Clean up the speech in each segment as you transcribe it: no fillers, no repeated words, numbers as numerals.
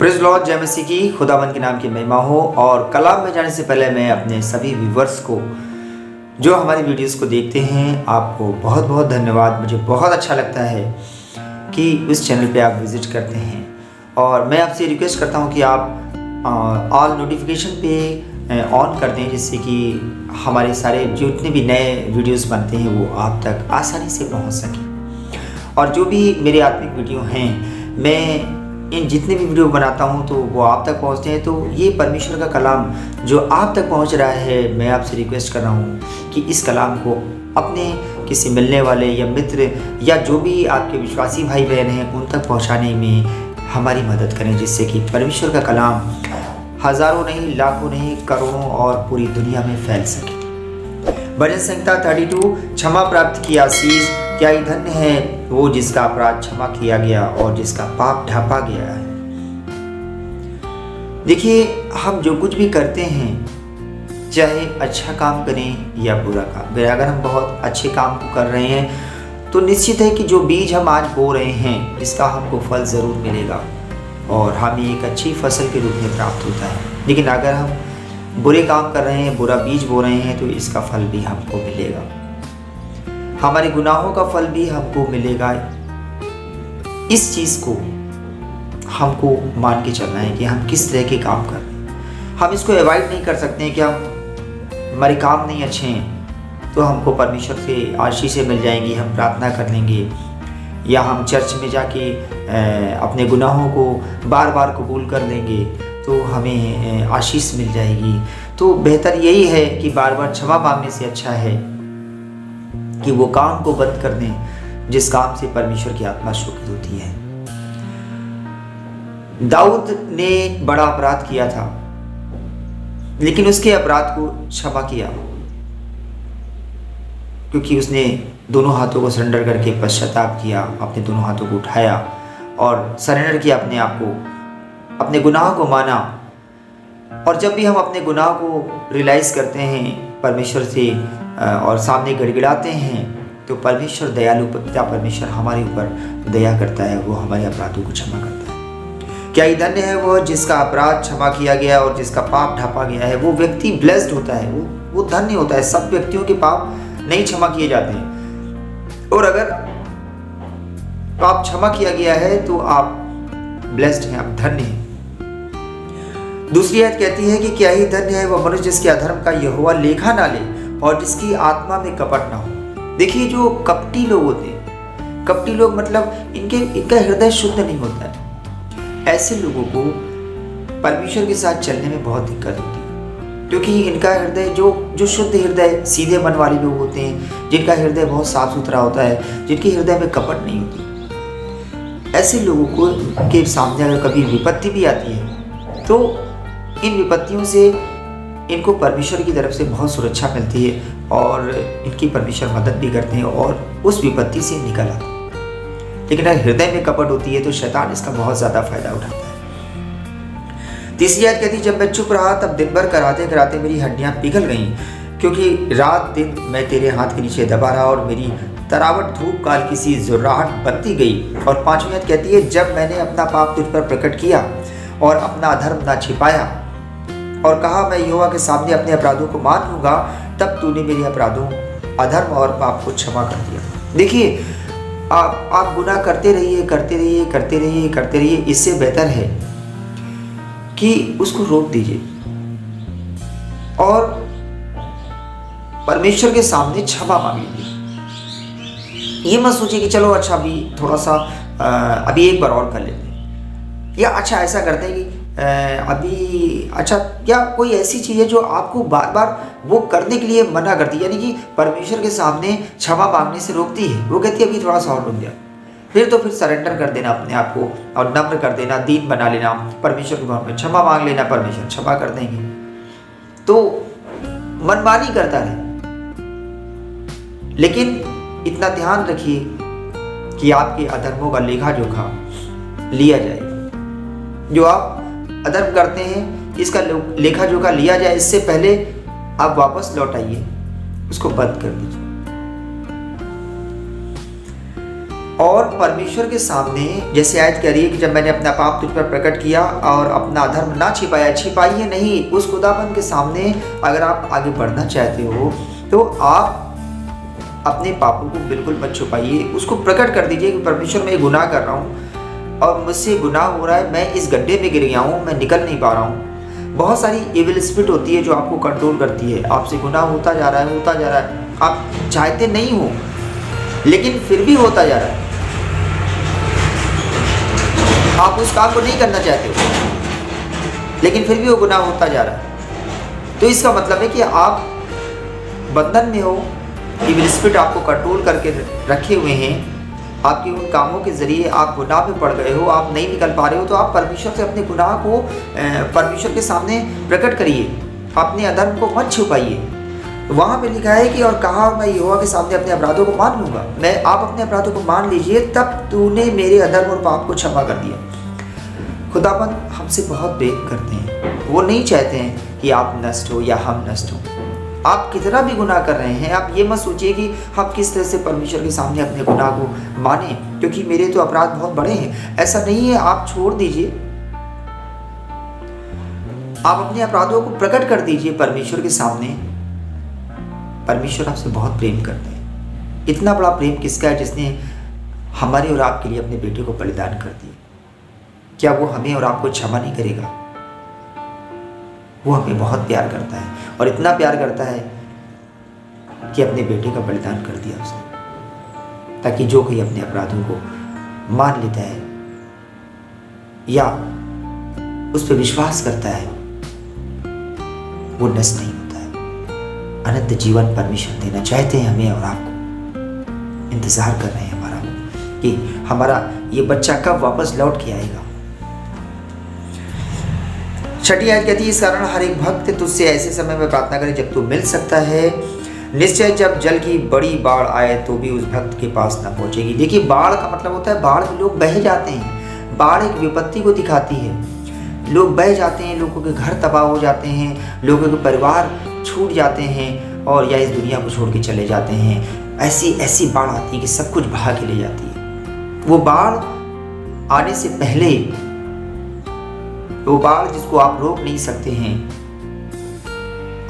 Praise Lord, जय मसीह की, खुदावंद के नाम की महिमा हो। और कलाम में जाने से पहले मैं अपने सभी व्यूवर्स को जो हमारी वीडियोस को देखते हैं, आपको बहुत बहुत धन्यवाद। मुझे बहुत अच्छा लगता है कि इस चैनल पे आप विज़िट करते हैं और मैं आपसे रिक्वेस्ट करता हूं कि आप ऑल नोटिफिकेशन पे ऑन कर दें, जिससे कि हमारे सारे जितने भी नए वीडियोस बनते हैं वो आप तक आसानी से पहुंच सकें। और जो भी मेरे आत्मिक वीडियो हैं, मैं इन जितने भी वीडियो बनाता हूं तो वो आप तक पहुंचते हैं। तो ये परमेश्वर का कलाम जो आप तक पहुंच रहा है, मैं आपसे रिक्वेस्ट कर रहा हूं कि इस कलाम को अपने किसी मिलने वाले या मित्र या जो भी आपके विश्वासी भाई बहन हैं उन तक पहुंचाने में हमारी मदद करें, जिससे कि परमेश्वर का कलाम हज़ारों नहीं, लाखों नहीं, करोड़ों और पूरी दुनिया में फैल सके। भजन संहिता 32, क्षमा प्राप्त की आशीष, क्या ही धन्य है वो जिसका अपराध क्षमा किया गया और जिसका पाप ढांपा गया है। देखिए, हम जो कुछ भी करते हैं, चाहे अच्छा काम करें या बुरा काम करें, अगर हम बहुत अच्छे काम को कर रहे हैं तो निश्चित है कि जो बीज हम आज बो रहे हैं इसका हमको फल ज़रूर मिलेगा और हमें एक अच्छी फसल के रूप में प्राप्त होता है। लेकिन अगर हम बुरे काम कर रहे हैं, बुरा बीज बो रहे हैं, तो इसका फल भी हमको मिलेगा, हमारे गुनाहों का फल भी हमको मिलेगा। इस चीज़ को हमको मान के चलना है कि हम किस तरह के काम कर रहे हैं। हम इसको अवॉइड नहीं कर सकते हैं कि हमारे काम नहीं अच्छे हैं तो हमको परमेश्वर से आशीषें मिल जाएंगी, हम प्रार्थना कर लेंगे, या हम चर्च में जाके अपने गुनाहों को बार बार कबूल कर लेंगे तो हमें आशीष मिल जाएगी। तो बेहतर यही है कि बार बार क्षमा मांगने से अच्छा है कि वो काम को बंद कर दें जिस काम से परमेश्वर की आत्मा शोकित होती है। दाऊद ने बड़ा अपराध किया था, लेकिन उसके अपराध को क्षमा किया क्योंकि उसने दोनों हाथों को सरेंडर करके पश्चाताप किया, अपने दोनों हाथों को उठाया और सरेंडर किया अपने आप को, अपने गुनाह को माना। और जब भी हम अपने गुनाह को रियलाइज करते हैं परमेश्वर से और सामने गिड़गिड़ाते हैं तो परमेश्वर दयालु पिता परमेश्वर हमारे ऊपर दया करता है, वो हमारे अपराधों को क्षमा करता है। क्या ही धन्य है वो जिसका अपराध क्षमा किया गया और जिसका पाप ढांपा गया है। वो व्यक्ति ब्लेस्ड होता है, वो धन्य होता है। सब व्यक्तियों के पाप नहीं क्षमा किए जाते हैं, और अगर पाप क्षमा किया गया है तो आप ब्लेस्ड हैं, आप धन्य हैं। दूसरी आयत कहती है कि क्या ही धन्य है वह मनुष्य जिसके अधर्म का यहोवा लेखा ना ले और जिसकी आत्मा में कपट ना हो। देखिए, जो कपटी लोग होते हैं, कपटी लोग मतलब इनका हृदय शुद्ध नहीं होता है। ऐसे लोगों को परमेश्वर के साथ चलने में बहुत दिक्कत होती है, क्योंकि इनका हृदय जो शुद्ध हृदय सीधे मन वाले लोग होते हैं, जिनका हृदय बहुत साफ सुथरा होता है, जिनके हृदय में कपट नहीं होती, ऐसे लोगों को के सामने अगर कभी विपत्ति भी आती है तो इन विपत्तियों से इनको परमेश्वर की तरफ से बहुत सुरक्षा मिलती है और इनकी परमेश्वर मदद भी करते हैं और उस विपत्ति से निकल आते हैं। लेकिन अगर हृदय में कपट होती है तो शैतान इसका बहुत ज़्यादा फायदा उठाता है। तीसरी आयत कहती है, जब मैं चुप रहा तब दिन भर कराते कराते मेरी हड्डियां पिघल गईं, क्योंकि रात दिन मैं तेरे हाथ के नीचे दबा रहा और मेरी तरावट धूप काल की सी जुर्राहट बनती गई। और पांचवी आयत कहती है, जब मैंने अपना पाप तुझ पर प्रकट किया और अपना अधर्म ना छिपाया और कहा मैं यहोवा के सामने अपने अपराधों को मान लूंगा, तब तूने मेरे अपराधों, अधर्म और पाप को क्षमा कर दिया। देखिए, आप गुनाह करते रहिए, करते रहिए, करते रहिए, करते रहिए। इससे बेहतर है कि उसको रोक दीजिए और परमेश्वर के सामने क्षमा मांग लीजिए। ये मत सोचिए कि चलो अच्छा अभी थोड़ा सा अभी एक बार और कर लेते हैं, या अच्छा ऐसा करते हैं कि अभी अच्छा, या कोई ऐसी चीज़ है जो आपको बार बार वो करने के लिए मना करती है, यानी कि परमेश्वर के सामने क्षमा मांगने से रोकती है। वो कहती है अभी थोड़ा सा और रुक जाए, फिर सरेंडर कर देना अपने आप को और नम्र कर देना, दीन बना लेना, परमेश्वर के भवन में क्षमा मांग लेना, परमेश्वर क्षमा कर देंगे। तो मनमानी करता रहे, लेकिन इतना ध्यान रखिए कि आपके अधर्मों का लेखा जोखा लिया जाए। जो आप अधर्म करते हैं इसका लेखा जोखा लिया जाए, इससे पहले आप वापस लौट आइए, उसको बंद कर दीजिए। और परमेश्वर के सामने, जैसे आयत कह रही है कि जब मैंने अपना पाप तुझ पर प्रकट किया और अपना धर्म ना छिपाया, छिपाइए नहीं, उस खुदाबंद के सामने अगर आप आगे बढ़ना चाहते हो तो आप अपने पापों को बिल्कुल मत छुपाइए, उसको प्रकट कर दीजिए कि परमेश्वर मैं गुनाह कर रहा हूँ और मुझसे गुनाह हो रहा है, मैं इस गड्ढे में गिर गया हूँ, मैं निकल नहीं पा रहा हूँ। बहुत सारी इविल स्पिरिट होती है जो आपको कंट्रोल करती है, आपसे गुनाह होता जा रहा है, होता जा रहा है, आप चाहते नहीं हो लेकिन फिर भी होता जा रहा है, आप उस काम को नहीं करना चाहते हो लेकिन फिर भी वो गुनाह होता जा रहा है। तो इसका मतलब है कि आप बंधन में हो, इविल स्पिरिट आपको कंट्रोल करके रखे हुए हैं, आपके उन कामों के जरिए आप गुनाह में पड़ गए हो, आप नहीं निकल पा रहे हो। तो आप परमेश्वर से अपने गुनाह को परमेश्वर के सामने प्रकट करिए, अपने अधर्म को मत छुपाइए। वहाँ पे लिखा है कि और कहा मैं यहोवा के सामने अपने अपराधों को मान लूँगा। मैं आप अपने अपराधों को मान लीजिए, तब तूने मेरे अधर्म और पाप को क्षमा कर दिया। खुदाबंद हमसे बहुत प्रेम करते हैं, वो नहीं चाहते हैं कि आप नष्ट हो या हम नष्ट हो। आप कितना भी गुनाह कर रहे हैं, आप ये मत सोचिए कि हम किस तरह से परमेश्वर के सामने अपने गुनाह को माने, क्योंकि मेरे तो अपराध बहुत बड़े हैं। ऐसा नहीं है, आप छोड़ दीजिए, आप अपने अपराधों को प्रकट कर दीजिए परमेश्वर के सामने। परमेश्वर आपसे बहुत प्रेम करते हैं। इतना बड़ा प्रेम किसका है जिसने हमारे और आपके लिए अपने बेटे को बलिदान कर दिया? क्या वो हमें और आपको क्षमा नहीं करेगा? वो हमें बहुत प्यार करता है और इतना प्यार करता है कि अपने बेटे का बलिदान कर दिया उसने, ताकि जो कोई अपने अपराधों को मान लेता है या उस पर विश्वास करता है वो नष्ट नहीं होता है, अनंत जीवन परमेश्वर देना चाहते हैं हमें और आपको। इंतजार कर रहे हैं हमारा कि हमारा ये बच्चा कब वापस लौट के आएगा। छठी आयत कहती है, इस कारण हर एक भक्त तुझसे ऐसे समय में प्रार्थना करे जब तू मिल सकता है। निश्चय जब जल की बड़ी बाढ़ आए तो भी उस भक्त के पास न पहुंचेगी। देखिए, बाढ़ का मतलब होता है बाढ़ में लोग बह जाते हैं। बाढ़ एक विपत्ति को दिखाती है। लोग बह जाते हैं, लोगों के घर तबाह हो जाते हैं, लोगों के परिवार छूट जाते हैं और या इस दुनिया को छोड़ के चले जाते हैं। ऐसी बाढ़ आती है कि सब कुछ बहा के ले जाती है। वो बाढ़ आने से पहले, वो बाढ़ जिसको आप रोक नहीं सकते हैं,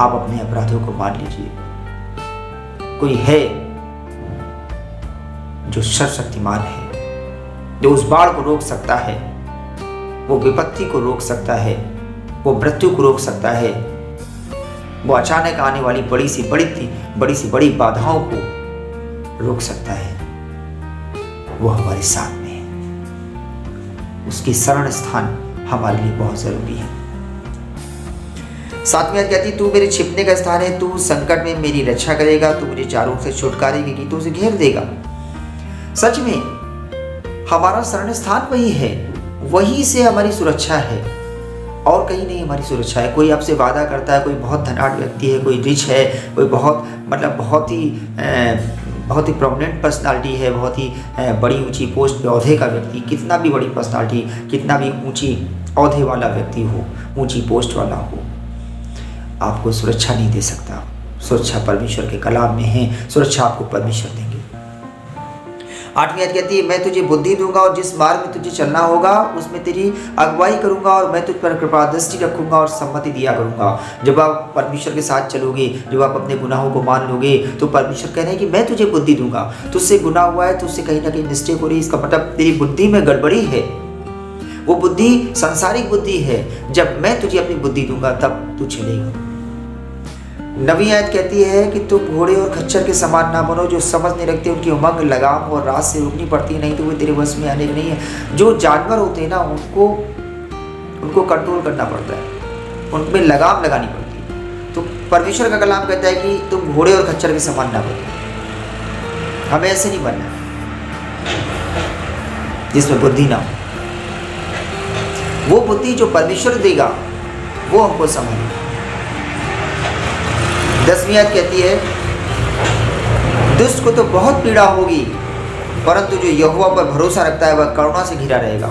आप अपने अपराधों को मान लीजिए। कोई है जो सर्वशक्तिमान है, जो उस बाढ़ को रोक सकता है, वो विपत्ति को रोक सकता है, वो मृत्यु को रोक सकता है, वो अचानक आने वाली बड़ी सी बड़ी बाधाओं को रोक सकता है। वो हमारे साथ में है। उसकी शरण स्थान हमारे लिए बहुत जरूरी है। सातवीं आयत कहती है, तू मेरे छिपने का स्थान है, तू संकट में मेरी रक्षा करेगा, तू मुझे चारों से छुटकारे के गीतों से घेर देगा। सच में हमारा शरण स्थान वही है, वही से हमारी सुरक्षा है और कहीं नहीं हमारी सुरक्षा है। कोई आपसे वादा करता है, कोई बहुत धनाढ्य व्यक्ति है, कोई रिच है, कोई बहुत ही प्रोमिनेंट पर्सनालिटी है, बहुत ही बड़ी ऊंची पोस्ट पे ओहदे का व्यक्ति, कितना भी बड़ी पर्सनालिटी, कितना भी ऊंची ओहदे वाला व्यक्ति हो, ऊंची पोस्ट वाला हो, आपको सुरक्षा नहीं दे सकता। सुरक्षा परमेश्वर के कलाम में है, सुरक्षा आपको परमेश्वर देंगे। आठवीं आयत कहती है, मैं तुझे बुद्धि दूंगा और जिस मार्ग में तुझे चलना होगा उसमें तेरी अगुवाई करूंगा और मैं तुझ पर कृपा दृष्टि रखूंगा और सम्मति दिया करूंगा। जब आप परमेश्वर के साथ चलोगे, जब आप अपने गुनाहों को मान लोगे, तो परमेश्वर कह रहे हैं कि मैं तुझे बुद्धि दूंगा। तुझसे गुनाह हुआ है, तुझसे कहीं ना कहीं मिस्टेक हो रही है, इसका मतलब तेरी बुद्धि में गड़बड़ी है। वो बुद्धि सांसारिक बुद्धि है। जब मैं तुझे अपनी बुद्धि दूंगा तब तू चलेगा। नवीं आयत कहती है कि तुम घोड़े और खच्चर के समान ना बनो, जो समझ नहीं रखते, उनकी उमंग लगाम और रात से रुकनी पड़ती है, नहीं तो वे तेरे वश में आने नहीं है। जो जानवर होते हैं ना, उनको कंट्रोल करना पड़ता है, उनमें लगाम लगानी पड़ती है। तो परमेश्वर का कलाम कहता है कि तुम घोड़े और खच्चर के समान ना बनो। हमें ऐसे नहीं बनना जिसमें बुद्धि ना हो। वो बुद्धि जो परमेश्वर देगा वो हमको समझेगा। 10वीं आयत कहती है, दुष्ट को तो बहुत पीड़ा होगी, परंतु जो यहोवा पर भरोसा रखता है वह करुणा से घिरा रहेगा।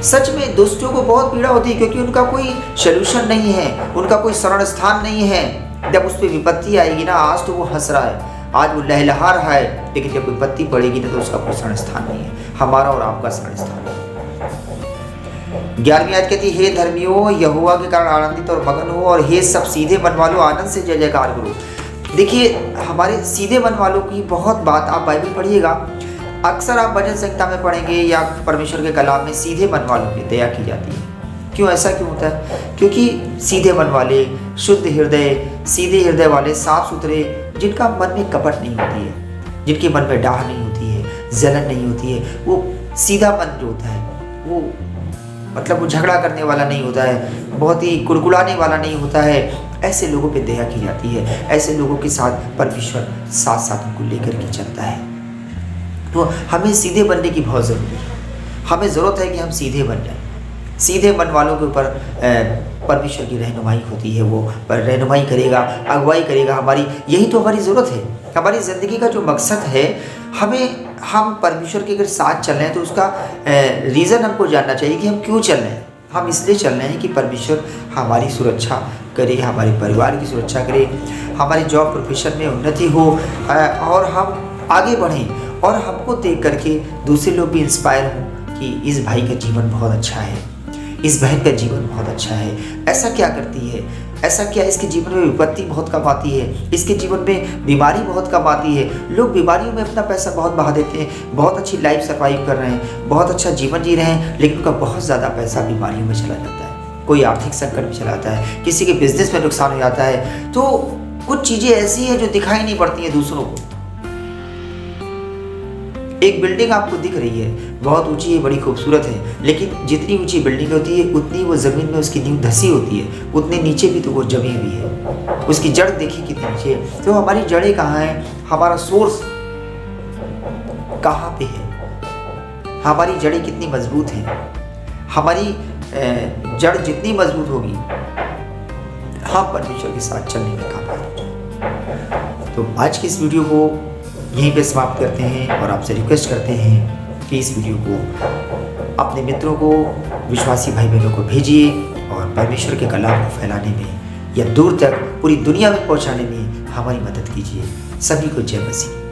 सच में दुष्टों को बहुत पीड़ा होती है, क्योंकि उनका कोई सलूशन नहीं है, उनका कोई शरण स्थान नहीं है। जब उस पर विपत्ति आएगी ना, आज तो वो हंस रहा है, आज वो लहलहा रहा है, लेकिन जब कोई पत्ती पड़ेगी ना तो उसका कोई क्षण स्थान नहीं है, हमारा और आपका क्षण स्थान है। 11वीं आयत कहती है, हे धर्मियों यहोवा के कारण आनंदित और मगन हो, और हे सब सीधे मन वालों आनंद से जय जयकार करो। देखिए, हमारे सीधे मन वालों की बहुत बात आप बाइबल पढ़िएगा, अक्सर आप भजन संहिता में पढ़ेंगे या परमेश्वर के कलाम में सीधे मन वालों की दया की जाती है। क्यों, ऐसा क्यों होता है? क्योंकि सीधे मन वाले, शुद्ध हृदय, सीधे हृदय वाले, साफ सुथरे, जिनका मन में कपट नहीं होती है, जिनके मन में डाह नहीं होती है, जलन नहीं होती है, वो सीधा मन जो होता है, वो मतलब वो झगड़ा करने वाला नहीं होता है, बहुत ही कुड़कुड़ाने वाला नहीं होता है, ऐसे लोगों पे दया की जाती है। ऐसे लोगों के साथ परमेश्वर साथ साथ उनको लेकर के चलता है। तो हमें सीधे बनने की बहुत ज़रूरी है, हमें ज़रूरत है कि हम सीधे बन जाएं। सीधे मन वालों के ऊपर परमेश्वर की रहनुमाई होती है, वो रहनुमाई करेगा, अगुवाई करेगा हमारी। यही तो हमारी ज़रूरत है, हमारी ज़िंदगी का जो मकसद है, हम परमेश्वर के अगर साथ चल रहे हैं तो उसका रीज़न हमको जानना चाहिए कि हम क्यों चल रहे हैं। हम इसलिए चल रहे हैं कि परमेश्वर हमारी सुरक्षा करे, हमारे परिवार की सुरक्षा करे, हमारी जॉब प्रोफेशन में उन्नति हो, और हम आगे बढ़ें, और हमको देख करके दूसरे लोग भी इंस्पायर हों कि इस भाई का जीवन बहुत अच्छा है, इस बहन का जीवन बहुत अच्छा है। ऐसा क्या करती है, ऐसा क्या इसके जीवन में विपत्ति बहुत कम आती है, इसके जीवन में बीमारी बहुत कम आती है। लोग बीमारियों में अपना पैसा बहुत बहा देते हैं, बहुत अच्छी लाइफ सर्वाइव कर रहे हैं, बहुत अच्छा जीवन जी रहे हैं, लेकिन उनका बहुत ज़्यादा पैसा बीमारियों में चला जाता है, कोई आर्थिक संकट में चला जाता है, किसी के बिजनेस में नुकसान हो जाता है। तो कुछ चीज़ें ऐसी हैं जो दिखाई नहीं पड़ती हैं दूसरों को। एक बिल्डिंग आपको दिख रही है, बहुत ऊंची है, बड़ी खूबसूरत है, लेकिन जितनी ऊंची बिल्डिंग होती है उतनी वो ज़मीन में उसकी नींव धसी होती है, उतने नीचे भी तो वो जमी हुई है, उसकी जड़ देखिए कितनी नीचे है। तो हमारी जड़ें कहाँ हैं, हमारा सोर्स कहाँ पे है, हमारी जड़ें कितनी मजबूत हैं। हमारी जड़ जितनी मजबूत होगी, हम परमेश्वर के साथ चलने में कामयाब। तो आज की इस वीडियो को यहीं पे समाप्त करते हैं, और आपसे रिक्वेस्ट करते हैं कि इस वीडियो को अपने मित्रों को, विश्वासी भाई बहनों को भेजिए, और परमेश्वर के कलाम को फैलाने में या दूर तक पूरी दुनिया में पहुंचाने में हमारी मदद कीजिए। सभी को जय मसीह।